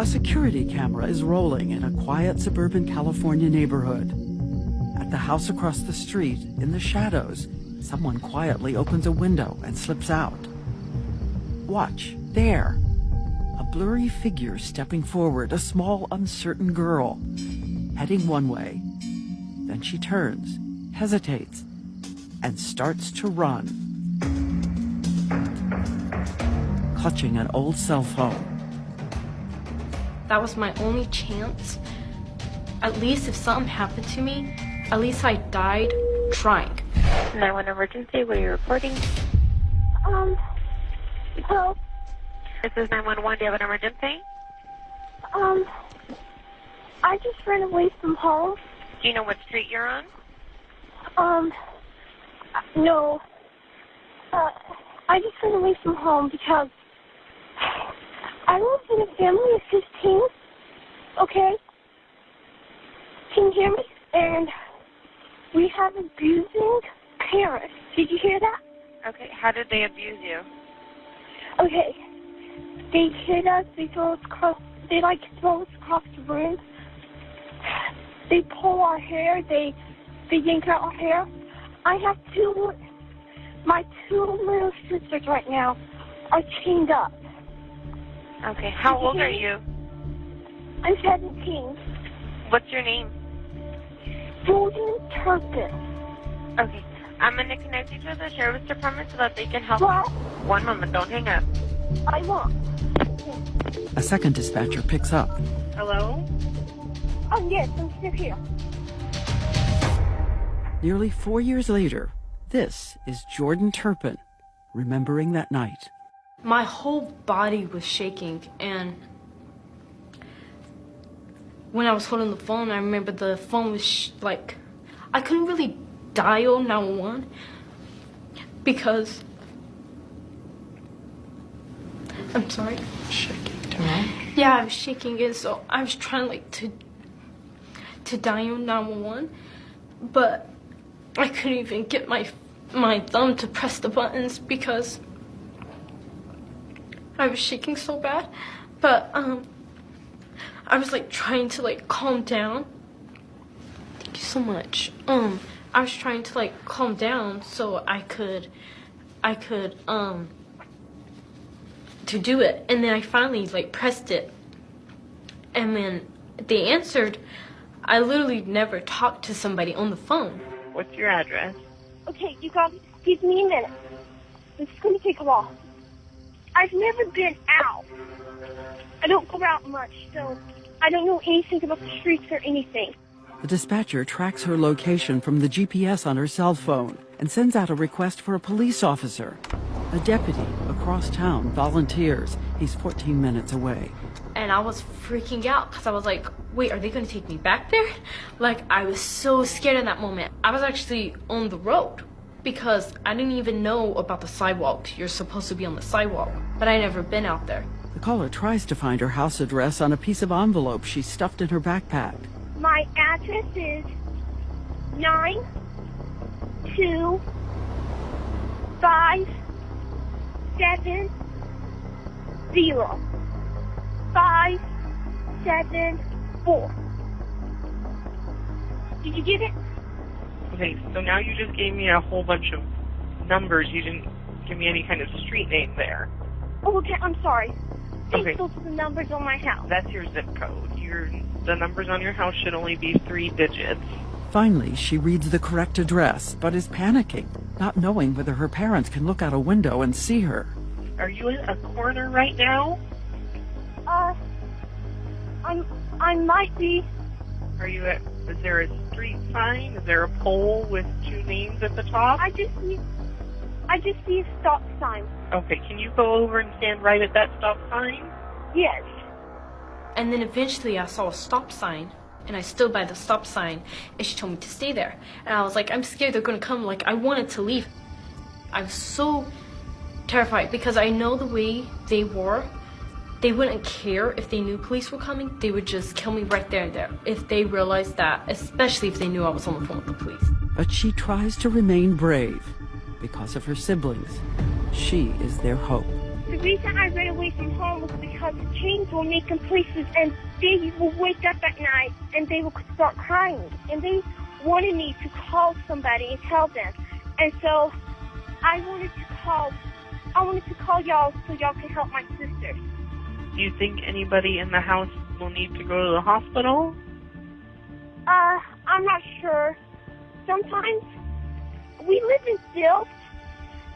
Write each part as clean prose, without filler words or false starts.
A security camera is rolling in a quiet suburban California neighborhood. At the house across the street, in the shadows, someone quietly opens a window and slips out. Watch, there. A blurry figure stepping forward, a small, uncertain girl, heading one way. Then she turns, hesitates, and starts to run, clutching an old cell phone. That was my only chance. At least if something happened to me, at least I died trying. 911 emergency, what are you reporting? Hello? This is 911, do you have an emergency? I just ran away from home. Do you know what street you're on? No. I just ran away from home because I live in a family of 15, okay? Can you hear me? And we have abusing parents. Did you hear that? Okay, how did they abuse you? Okay. They hit us, they throw us across, they throw us across the room. They pull our hair, they yank out our hair. I have my two little sisters right now are chained up. Okay, how old are you? I'm 17. What's your name? Turpin. Okay, I'm going to connect you to the sheriff's department so that they can help What? you. One moment, don't hang up. I won't. A second dispatcher picks up. Hello? Oh, yes, I'm still here. Nearly 4 years later, this is Jordan Turpin, remembering that night. My whole body was shaking, and when I was holding the phone, I remember the phone was I couldn't really dial 911 because I'm sorry. Shaking too. Yeah, I was shaking it, so I was trying to dial 911, but I couldn't even get my thumb to press the buttons because I was shaking so bad. But I was trying to calm down. Thank you so much. I was trying to calm down so I could to do it, and then I finally pressed it, and then they answered. I literally never talked to somebody on the phone. What's your address? Okay, you gotta give me a minute. This is gonna take a while. I've never been out. I don't go out much, so I don't know anything about the streets or anything. The dispatcher tracks her location from the GPS on her cell phone and sends out a request for a police officer. A deputy across town volunteers. He's 14 minutes away. And I was freaking out because I was like, wait, are they going to take me back there? I was so scared in that moment. I was actually on the road because I didn't even know about the sidewalk. You're supposed to be on the sidewalk, but I never been out there. The caller tries to find her house address on a piece of envelope she stuffed in her backpack. My address is 92570 574. Did you get it? Okay, so now you just gave me a whole bunch of numbers. You didn't give me any kind of street name there. Oh, okay, I'm sorry. Okay. Those are the numbers on my house. That's your zip code. The numbers on your house should only be 3 digits. Finally, she reads the correct address, but is panicking, not knowing whether her parents can look out a window and see her. Are you in a corner right now? I might be. Is there a street sign? Is there a pole with 2 names at the top? I just see a stop sign. Okay, can you go over and stand right at that stop sign? Yes. And then eventually I saw a stop sign, and I stood by the stop sign, and she told me to stay there. And I was like, I'm scared they're going to come. I wanted to leave. I was so terrified because I know the way they were. They wouldn't care if they knew police were coming. They would just kill me right there and there if they realized that, especially if they knew I was on the phone with the police. But she tries to remain brave because of her siblings. She is their hope. The reason I ran away from home was because the chains were making places, and they would wake up at night and they would start crying, and they wanted me to call somebody and tell them. And so I wanted to call y'all so y'all can help my sister. Do you think anybody in the house will need to go to the hospital? I'm not sure. Sometimes we live in Silt,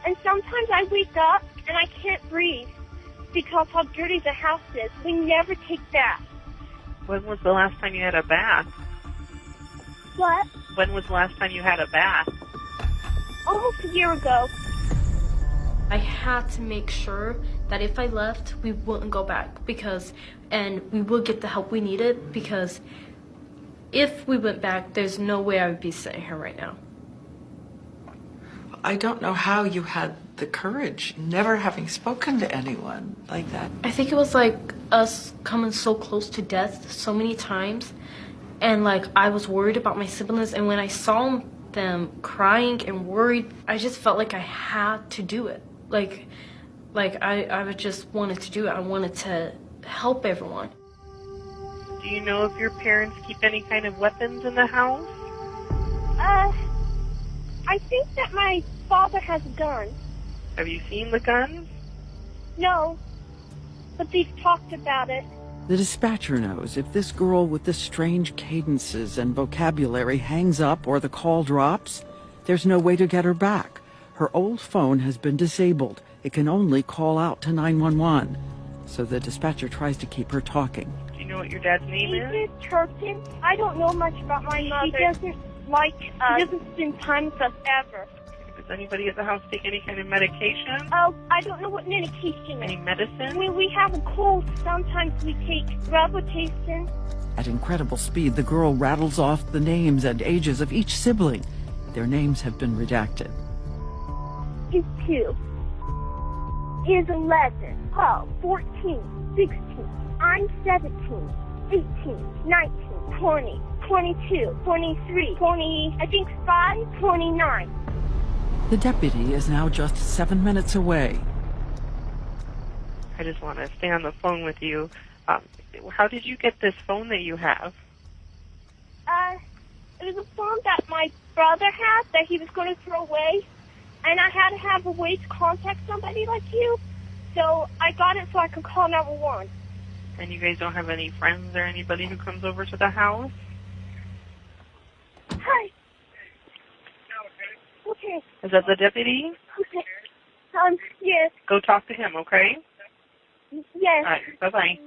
and sometimes I wake up and I can't breathe because how dirty the house is. We never take baths. When was the last time you had a bath? What? When was the last time you had a bath? Almost a year ago. I had to make sure that if I left, we wouldn't go back and we would get the help we needed, because if we went back, there's no way I would be sitting here right now. I don't know how you had the courage, never having spoken to anyone like that. I think it was like us coming so close to death so many times, and like I was worried about my siblings, and when I saw them crying and worried, I just felt like I had to do it. Like I just wanted to do it. I wanted to help everyone. Do you know if your parents keep any kind of weapons in the house? I think that my father has a gun. Have you seen the guns? No, but they've talked about it. The dispatcher knows if this girl with the strange cadences and vocabulary hangs up or the call drops, there's no way to get her back. Her old phone has been disabled. It can only call out to 911. So the dispatcher tries to keep her talking. Do you know what your dad's name is? He is Turpin. I don't know much about my mother. She doesn't like us. She doesn't spend time with us ever. Does anybody at the house take any kind of medication? Oh, I don't know what medication Any is. medicine? When we have a cold, sometimes we take Robitussin. At incredible speed, the girl rattles off the names and ages of each sibling. Their names have been redacted. He's 2. He's 11, 12, 14, 16. I'm 17, 18, 19, 20, 22, 23, 20, I think 5, 29. The deputy is now just 7 minutes away. I just want to stay on the phone with you. How did you get this phone that you have? It was a phone that my brother had that he was going to throw away, and I had to have a way to contact somebody like you, so I got it so I could call 911. And you guys don't have any friends or anybody who comes over to the house? Hi. Okay. Is that the deputy? Okay. Yes. Go talk to him, okay? Yes. All right, bye-bye.